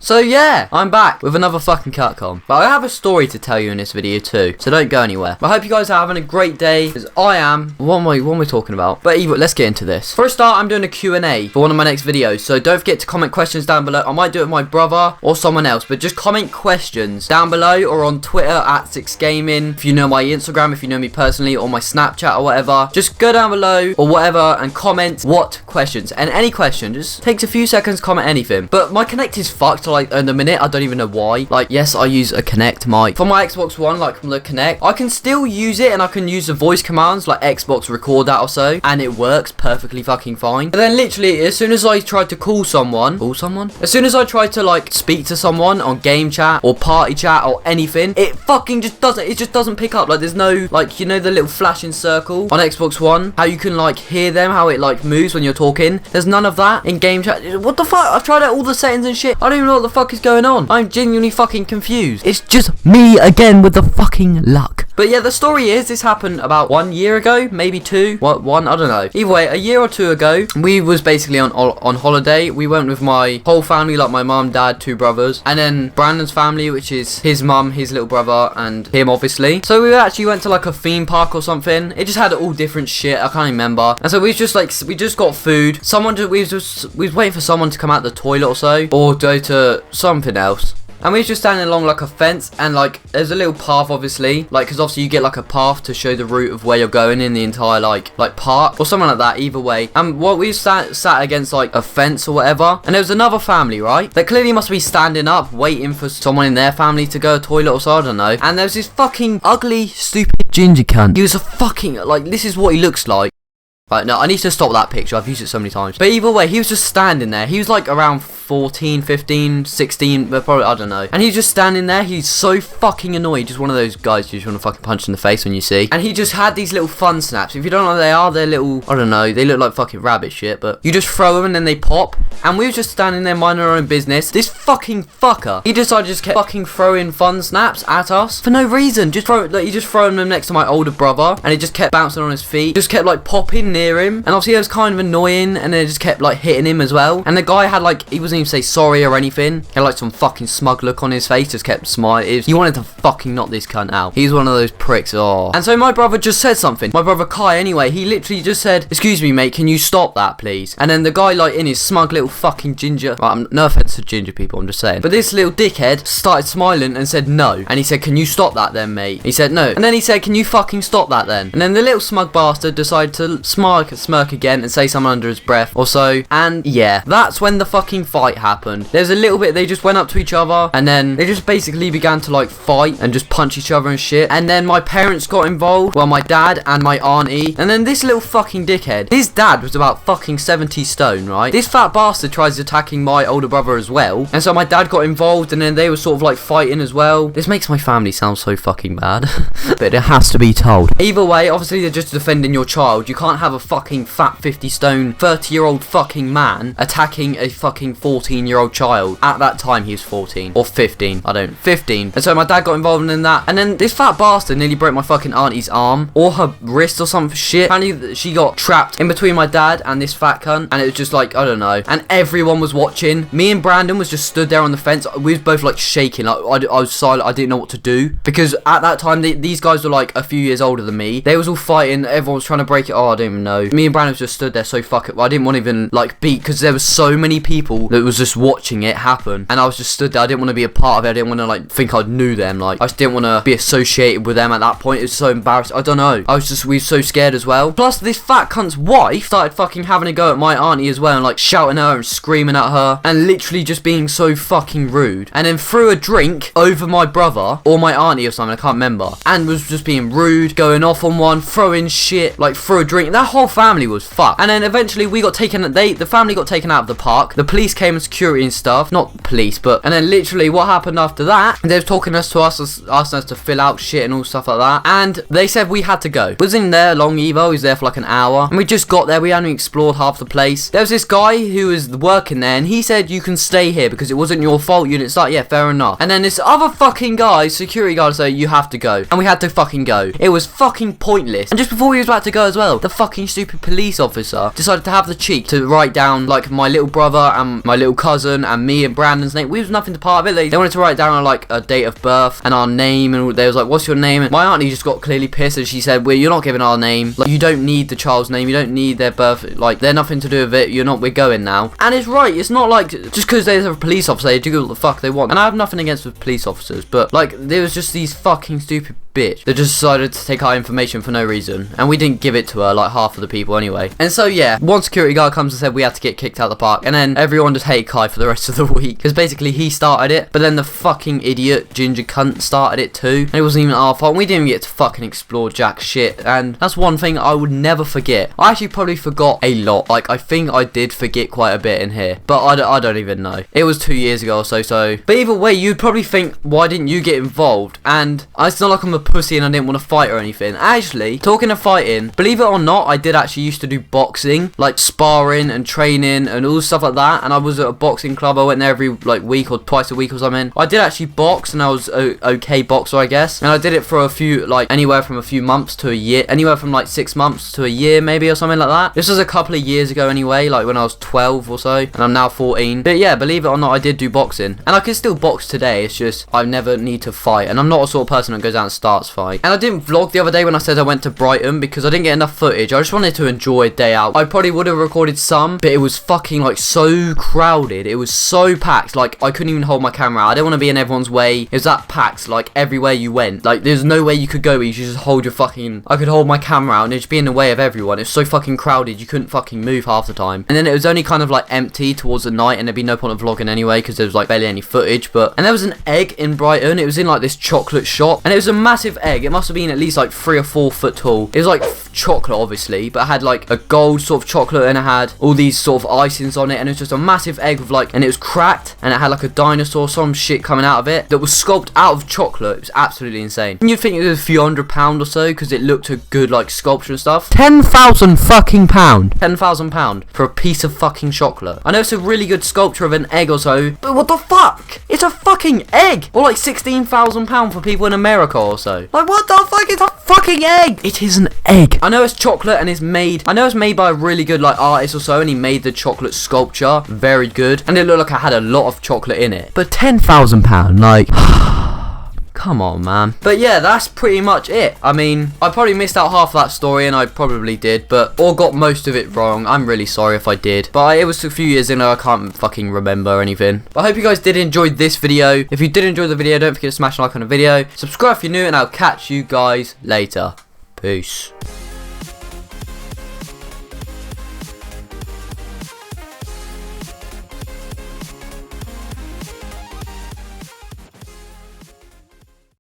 So yeah, I'm back with another fucking cutcom. But I have a story to tell you in this video too, so don't go anywhere. But I hope you guys are having a great day, because I am. What am I talking about? But either, let's get into this. For a start, I'm doing a Q&A for one of my next videos, so don't forget to comment questions down below. I might do it with my brother or someone else, but just comment questions down below or on Twitter at SUBSCRIIBEEE. If you know my Instagram, if you know me personally, or my Snapchat or whatever, just go down below or whatever and comment what questions. And any question, just takes a few seconds to comment anything. But my Connect is fucked. Like in a minute, I don't even know why. Like, yes, I use a Connect mic for my Xbox One, like from the Connect. I can still use it, and I can use the voice commands like Xbox record that or so, and it works perfectly fucking fine. But then literally, as soon as I tried to call someone, as soon as I tried to like speak to someone on game chat or party chat or anything, it fucking just doesn't pick up. Like, there's no, like, you know the little flashing circle on Xbox One, how you can like hear them, how it like moves when you're talking. There's none of that in game chat. What the fuck? I've tried out all the settings and shit. I don't even know what the fuck is going on. I'm genuinely fucking confused. It's just me again with the fucking luck. But yeah, the story is, this happened about 1 year ago, maybe two. One, I don't know. Either way, a year or two ago, we was basically on holiday. We went with my whole family, like my mum, dad, two brothers, and then Brandon's family, which is his mum, his little brother, and him, obviously. So we actually went to like a theme park or something. It just had all different shit. I can't remember. And so we just got food. We was waiting for someone to come out the toilet or so, or go to something else. And we was just standing along like a fence, and like there's a little path, obviously, like, because obviously you get like a path to show the route of where you're going in the entire like park or something like that. Either way, and what we sat against like a fence or whatever, and there was another family, right, that clearly must be standing up waiting for someone in their family to go to the toilet or so, I don't know. And there was this fucking ugly, stupid ginger cunt. He was a fucking, like, this is what he looks like. Right, no, I need to stop that picture. I've used it so many times. But either way, he was just standing there. He was like around 14, 15, 16, but probably, I don't know. And he's just standing there. He's so fucking annoyed. Just one of those guys you just want to fucking punch in the face when you see. And he just had these little fun snaps. If you don't know what they are, they're little, I don't know, they look like fucking rabbit shit, but you just throw them and then they pop. And we were just standing there minding our own business. This fucking fucker, he decided to just kept fucking throwing fun snaps at us for no reason. Just throw, like, he just throwing them next to my older brother, and it just kept bouncing on his feet. Just kept like popping near him, and obviously it was kind of annoying, and then it just kept like hitting him as well. And the guy had like, he wasn't even say sorry or anything. He had like some fucking smug look on his face, just kept smiling. He wanted to fucking knock this cunt out. He's one of those pricks. Oh. And so my brother just said something. My brother Kai, anyway, he literally just said, "Excuse me, mate, can you stop that, please?" And then the guy, like, in his smug little fucking ginger, well, no offense to ginger people, I'm just saying, but this little dickhead started smiling and said no. And he said, "Can you stop that then, mate?" He said no. And then he said, "Can you fucking stop that then?" And then the little smug bastard decided to smirk again and say something under his breath or so. And yeah, that's when the fucking fight happened. There's a little bit, they just went up to each other, and then they just basically began to like fight and just punch each other and shit. And then my parents got involved, well, my dad and my auntie. And then this little fucking dickhead, his dad was about fucking 70 stone, right? This fat bastard tries attacking my older brother as well, and so my dad got involved, and then they were sort of like fighting as well. This makes my family sound so fucking bad, but it has to be told. Either way, obviously they're just defending your child. You can't have a fucking fat 50 stone 30-year-old fucking man attacking a fucking 14-year-old child. At that time he was 14 or 15, I don't, 15. And so my dad got involved in that, and then this fat bastard nearly broke my fucking auntie's arm or her wrist or some shit. Apparently she got trapped in between my dad and this fat cunt, and it was just like, I don't know, and everyone was watching. Me and Brandon was just stood there on the fence. We was both like shaking, like I was silent. I didn't know what to do, because at that time these guys were like a few years older than me. They was all fighting, everyone was trying to break it. Oh, I don't even know. Me and Brandon just stood there, so fuck it. I didn't want to even like beat, because there was so many people that was just watching it happen, and I was just stood there. I didn't want to be a part of it. I didn't want to like think I knew them. Like, I just didn't want to be associated with them at that point. It was so embarrassing. I don't know, we were so scared as well. Plus this fat cunt's wife started fucking having a go at my auntie as well, and like shouting at her and screaming at her, and literally just being so fucking rude, and then threw a drink over my brother or my auntie or something, I can't remember, and was just being rude, going off on one, throwing shit, like threw a drink. That whole family was fucked. And then eventually we got taken, the family got taken out of the park. The police came and security and stuff, not police, but, and then literally what happened after that, they were talking to us, asking us to fill out shit and all stuff like that, and they said we had to go. We was in there long either, we was there for like an hour, and we just got there, we hadn't explored half the place. There was this guy who was working there, and he said you can stay here because it wasn't your fault. It's like, yeah, fair enough. And then this other fucking guy, security guard, said you have to go, and we had to fucking go. It was fucking pointless. And just before we was about to go as well, the fucking stupid police officer decided to have the cheek to write down like my little brother and my little cousin and me and Brandon's name. We was nothing to part of it. They wanted to write down like a date of birth and our name, and they was like, what's your name? And my auntie just got clearly pissed, and she said, well, you're not giving our name. Like, you don't need the child's name, you don't need their birth, like, they're nothing to do with it. We're going now. And it's right, it's not like just because they're a police officer they do what the fuck they want. And I have nothing against the police officers, but like, there was just these fucking stupid bitch that just decided to take our information for no reason, and we didn't give it to her, like half of the people anyway. And so yeah, one security guard comes and said we had to get kicked out of the park, and then everyone just hated Kai for the rest of the week, because basically he started it, but then the fucking idiot ginger cunt started it too, and it wasn't even our fault. We didn't even get to fucking explore jack shit, and that's one thing I would never forget. I actually probably forgot a lot. Like, I think I did forget quite a bit in here, but I don't even know. It was 2 years ago or so. But either way, you'd probably think, why didn't you get involved? And it's not like I'm a pussy and I didn't want to fight or anything. Actually, talking of fighting, believe it or not, I did actually used to do boxing, like sparring and training and all stuff like that. And I was at a boxing club. I went there every like week or twice a week or something. I did actually box, and I was a okay boxer, I guess. And I did it for a few, like anywhere from a few months to a year, anywhere from like 6 months to a year maybe or something like that. This was a couple of years ago anyway, like when I was 12 or so, and I'm now 14. But yeah, believe it or not, I did do boxing, and I can still box today. It's just I never need to fight, and I'm not a sort of person that goes out and starts fight. And I didn't vlog the other day when I said I went to Brighton because I didn't get enough footage. I just wanted to enjoy a day out. I probably would have recorded some, but it was fucking like so crowded. It was so packed, like I couldn't even hold my camera out. I didn't want to be in everyone's way. It was that packed, like everywhere you went, like there's no way you could go where you should just hold your fucking, I could hold my camera out and it'd just be in the way of everyone. It's so fucking crowded, you couldn't fucking move half the time. And then it was only kind of like empty towards the night, and there'd be no point of vlogging anyway because there was like barely any footage. And there was an egg in Brighton. It was in like this chocolate shop, and it was a massive egg. It must have been at least like 3 or 4 foot tall. It was like chocolate obviously, but it had like a gold sort of chocolate, and it had all these sort of icings on it, and it was just a massive egg with like, and it was cracked, and it had like a dinosaur, some shit coming out of it that was sculpted out of chocolate. It was absolutely insane. And you'd think it was a few £100 or so because it looked a good like sculpture and stuff. £10,000 fucking pound. £10,000 for a piece of fucking chocolate. I know it's a really good sculpture of an egg or so, but what the fuck? It's a fucking egg. Or like £16,000 for people in America or so. Like, what the fuck? It's a fucking egg. It is an egg. I know it's chocolate and it's made, I know it's made by a really good like artist or so, and he made the chocolate sculpture very good, and it looked like I had a lot of chocolate in it. But £10,000, like come on, man. But yeah, that's pretty much it. I mean, I probably missed out half of that story, and I probably did, or got most of it wrong. I'm really sorry if I did. But it was a few years ago, I can't fucking remember anything. But I hope you guys did enjoy this video. If you did enjoy the video, don't forget to smash a like on the video. Subscribe if you're new, and I'll catch you guys later. Peace.